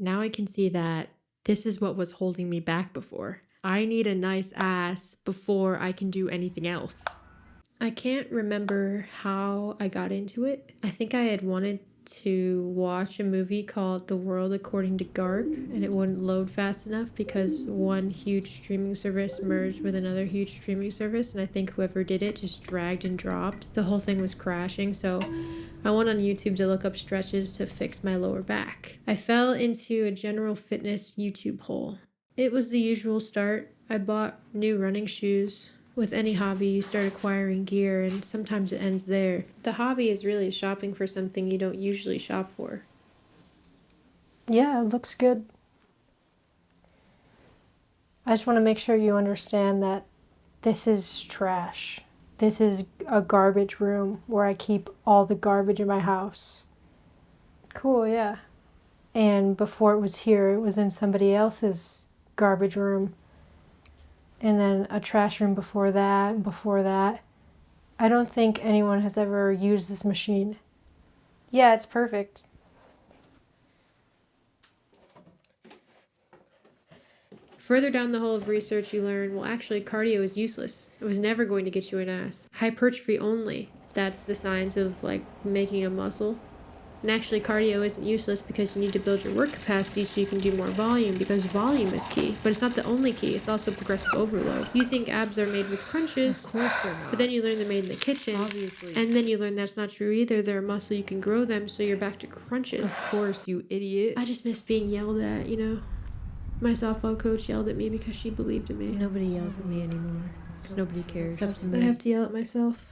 Now I can see that this is what was holding me back before. I need a nice ass before I can do anything else. I can't remember how I got into it. I think I had wanted to watch a movie called The World According to Garp, and it wouldn't load fast enough because one huge streaming service merged with another huge streaming service, and I think whoever did it just dragged and dropped. The whole thing was crashing, so I went on YouTube to look up stretches to fix my lower back. I fell into a general fitness YouTube hole. It was the usual start. I bought new running shoes. With any hobby, you start acquiring gear, and sometimes it ends there. The hobby is really shopping for something you don't usually shop for. Yeah, it looks good. I just want to make sure you understand that this is trash. This is a garbage room where I keep all the garbage in my house. Cool, yeah. And before it was here, it was in somebody else's garbage room. And then a trash room before that, and before that. I don't think anyone has ever used this machine. Yeah, it's perfect. Further down the hole of research, you learn, well, actually, cardio is useless. It was never going to get you an ass. Hypertrophy only. That's the science of, making a muscle. And actually, cardio isn't useless because you need to build your work capacity so you can do more volume, because volume is key. But it's not the only key. It's also progressive overload. You think abs are made with crunches. Of course they're not. But then you learn they're made in the kitchen. Obviously. And then you learn that's not true either. They're a muscle, you can grow them, so you're back to crunches. Of course, you idiot. I just miss being yelled at, My softball coach yelled at me because she believed in me. Nobody yells at me anymore because nobody cares. Except I have to yell at myself.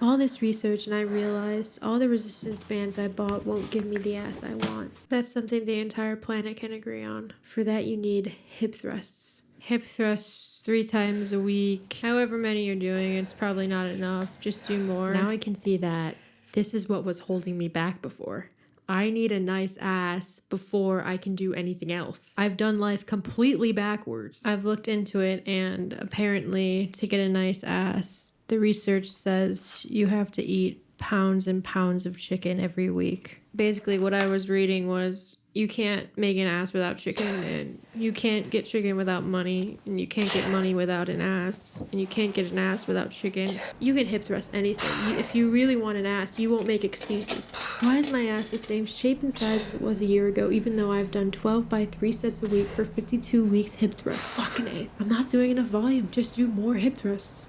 All this research, and I realized all the resistance bands I bought won't give me the ass I want. That's something the entire planet can agree on. For that, you need hip thrusts. Hip thrusts 3 times a week. However many you're doing, it's probably not enough. Just do more. Now I can see that this is what was holding me back before. I need a nice ass before I can do anything else. I've done life completely backwards. I've looked into it, and apparently to get a nice ass, the research says you have to eat pounds and pounds of chicken every week. Basically, what I was reading was you can't make an ass without chicken, and you can't get chicken without money, and you can't get money without an ass, and you can't get an ass without chicken. You can hip thrust anything. If you really want an ass, you won't make excuses. Why is my ass the same shape and size as it was a year ago, even though I've done 12 by 3 sets a week for 52 weeks hip thrusts? Fucking A. I'm not doing enough volume. Just do more hip thrusts.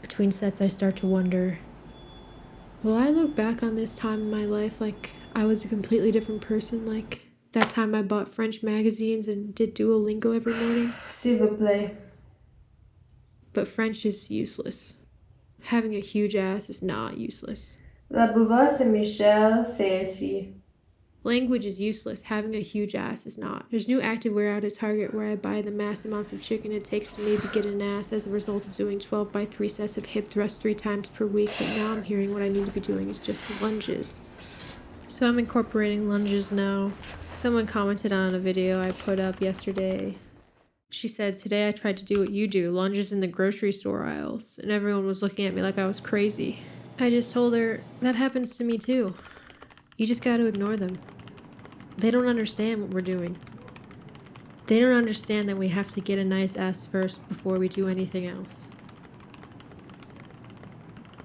Between sets, I start to wonder, will I look back on this time in my life like I was a completely different person, like that time I bought French magazines and did Duolingo every morning? S'il vous plaît. But French is useless. Having a huge ass is not useless. La Bouva Saint-Michel, c'est ainsi. Language is useless. Having a huge ass is not. There's new activewear out at Target where I buy the mass amounts of chicken it takes to maybe get an ass as a result of doing 12 by 3 sets of hip thrust 3 times per week, but now I'm hearing what I need to be doing is just lunges. So I'm incorporating lunges now. Someone commented on a video I put up yesterday. She said, today I tried to do what you do, lunges in the grocery store aisles, and everyone was looking at me like I was crazy. I just told her, that happens to me too. You just gotta ignore them. They don't understand what we're doing. They don't understand that we have to get a nice ass first before we do anything else.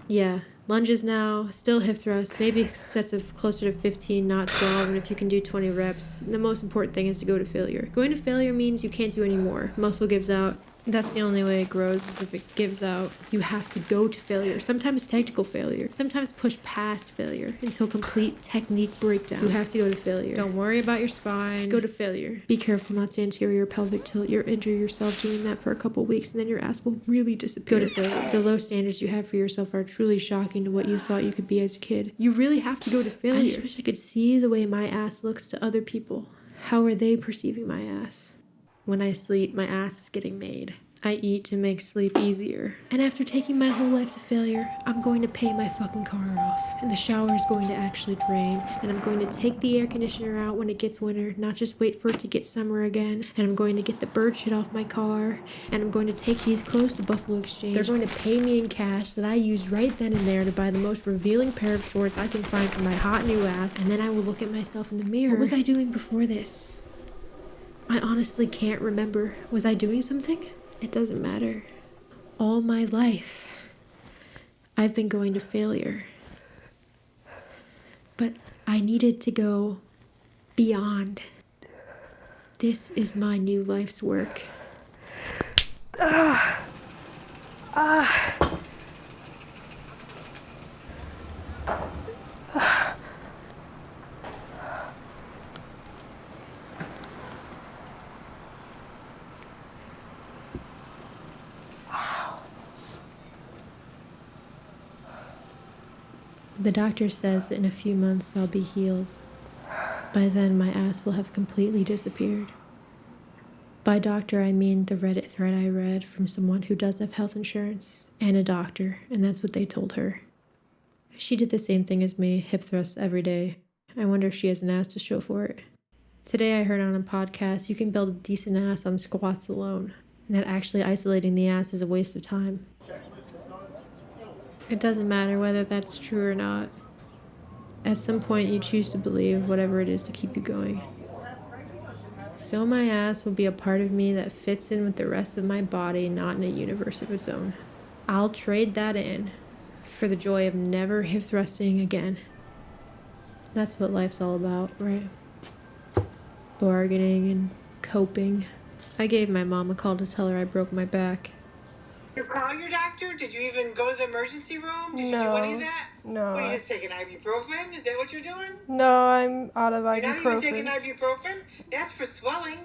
Yeah, lunges now, still hip thrusts, maybe sets of closer to 15, not 12, and if you can do 20 reps, the most important thing is to go to failure. Going to failure means you can't do any more. Muscle gives out. That's the only way it grows, is if it gives out. You have to go to failure. Sometimes technical failure. Sometimes push past failure until complete technique breakdown. You have to go to failure. Don't worry about your spine. Go to failure. Be careful not to anterior pelvic tilt. You'll injure yourself doing that for a couple weeks, and then your ass will really disappear. Go to failure. The low standards you have for yourself are truly shocking to what you thought you could be as a kid. You really have to go to failure. I just wish I could see the way my ass looks to other people. How are they perceiving my ass? When I sleep, my ass is getting made. I eat to make sleep easier. And after taking my whole life to failure, I'm going to pay my fucking car off. And the shower is going to actually drain. And I'm going to take the air conditioner out when it gets winter, not just wait for it to get summer again. And I'm going to get the bird shit off my car. And I'm going to take these clothes to Buffalo Exchange. They're going to pay me in cash that I used right then and there to buy the most revealing pair of shorts I can find for my hot new ass. And then I will look at myself in the mirror. What was I doing before this? I honestly can't remember. Was I doing something? It doesn't matter. All my life, I've been going to failure. But I needed to go beyond. This is my new life's work. The doctor says in a few months I'll be healed. By then my ass will have completely disappeared. By doctor I mean the Reddit thread I read from someone who does have health insurance and a doctor, and that's what they told her. She did the same thing as me, hip thrusts every day. I wonder if she has an ass to show for it. Today I heard on a podcast you can build a decent ass on squats alone, and that actually isolating the ass is a waste of time. It doesn't matter whether that's true or not. At some point, you choose to believe whatever it is to keep you going. So my ass will be a part of me that fits in with the rest of my body, not in a universe of its own. I'll trade that in for the joy of never hip thrusting again. That's what life's all about, right? Bargaining and coping. I gave my mom a call to tell her I broke my back. You call your doctor? Did you even go to the emergency room? Did you do any of that? No. What, you just take an ibuprofen? Is that what you're doing? No, I'm out of You're not even ibuprofen. taking ibuprofen? That's for swelling.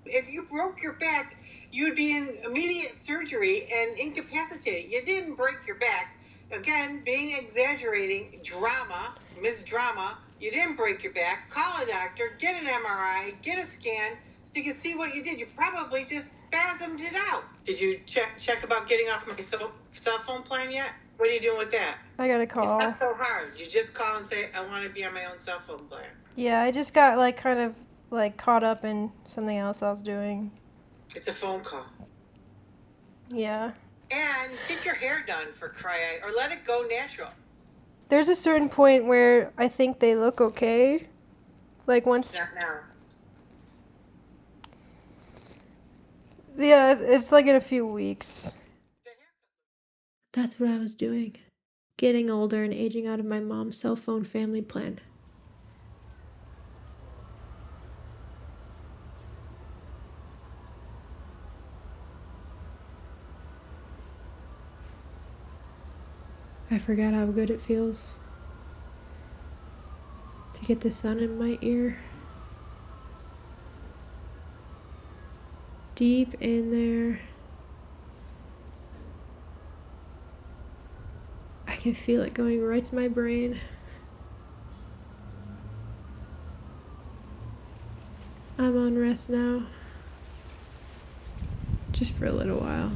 If you broke your back, you would be in immediate surgery and incapacitated. You didn't break your back. Again, being exaggerating, drama, Ms. Drama, you didn't break your back. Call a doctor, get an MRI, get a scan, so you can see what you did. You probably just spasmed it out. Did you check about getting off my cell phone plan yet? What are you doing with that? I got a call. It's not so hard. You just call and say, I want to be on my own cell phone plan. Yeah, I just got kind of caught up in something else I was doing. It's a phone call. Yeah. And get your hair done for cry or let it go natural. There's a certain point where I think they look okay. Once... Not now. Yeah, it's in a few weeks. That's what I was doing. Getting older and aging out of my mom's cell phone family plan. I forgot how good it feels to get the sun in my ear. Deep in there. I can feel it going right to my brain. I'm on rest now. Just for a little while.